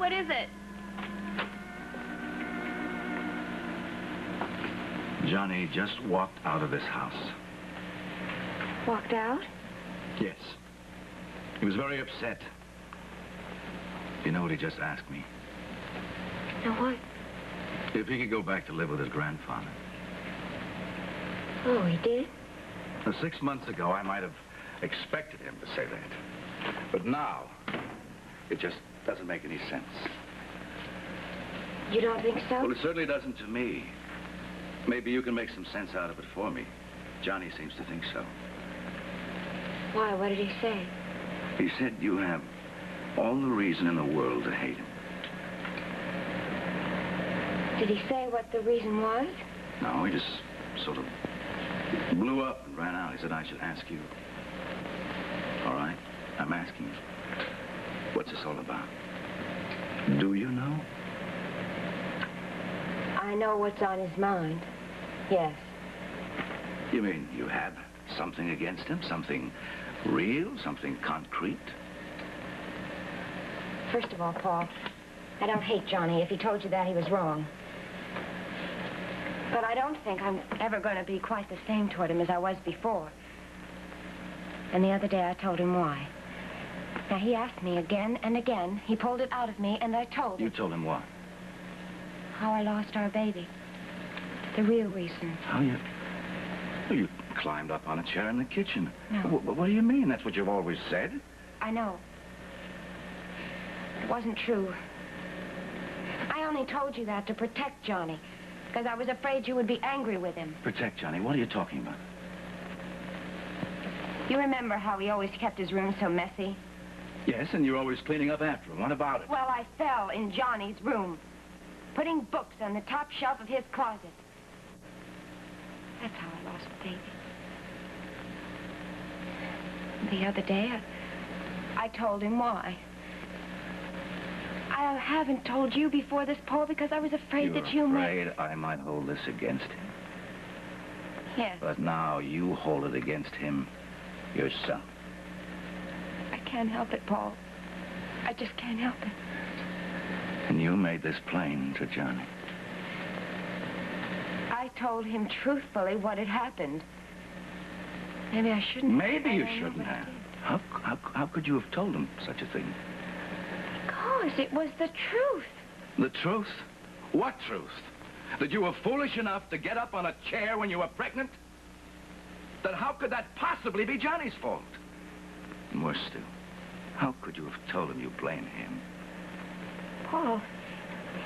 What is it? Johnny just walked out of this house. Walked out? Yes. He was very upset. You know what he just asked me? No, what? If he could go back to live with his grandfather. Oh, he did? Now, 6 months ago, I might have expected him to say that. But now, it just doesn't make any sense. You don't think so? Well, it certainly doesn't to me. Maybe you can make some sense out of it for me. Johnny seems to think so. Why? What did he say? He said you have all the reason in the world to hate him. Did he say what the reason was? No, he just sort of blew up and ran out. He said I should ask you. All right, I'm asking you. What's this all about? Do you know? I know what's on his mind. Yes. You mean you have something against him? Something real? Something concrete? First of all, Paul, I don't hate Johnny. If he told you that, he was wrong. But I don't think I'm ever going to be quite the same toward him as I was before. And the other day, I told him why. Now, he asked me again and again. He pulled it out of me, and I told him. You told him what? How I lost our baby. The real reason. How you... Well, you climbed up on a chair in the kitchen. No. What do you mean? That's what you've always said. I know. It wasn't true. I only told you that to protect Johnny, because I was afraid you would be angry with him. Protect Johnny? What are you talking about? You remember how he always kept his room so messy? Yes, and you're always cleaning up after him. What about it? Well, I fell in Johnny's room, putting books on the top shelf of his closet. That's how I lost the baby. The other day, I told him why. I haven't told you before this, Paul, because I was afraid that you might... You're afraid I might hold this against him. Yes. But now you hold it against him yourself. I can't help it, Paul. I just can't help it. And you made this plain to Johnny. I told him truthfully what had happened. Maybe I shouldn't have. Maybe you shouldn't have. How could you have told him such a thing? Because it was the truth. The truth? What truth? That you were foolish enough to get up on a chair when you were pregnant? Then how could that possibly be Johnny's fault? And worse still, how could you have told him you blame him? Paul,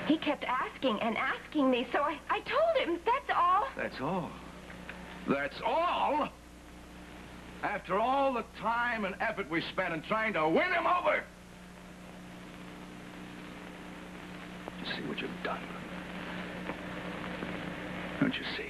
he kept asking and asking me, so I told him, that's all. That's all? That's all? After all the time and effort we spent in trying to win him over? You see what you've done? Don't you see?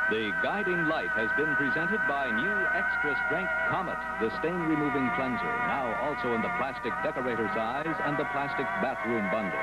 The Guiding Light has been presented by new Extra Strength Comet, the stain-removing cleanser, now also in the plastic decorator size and the plastic bathroom bundle.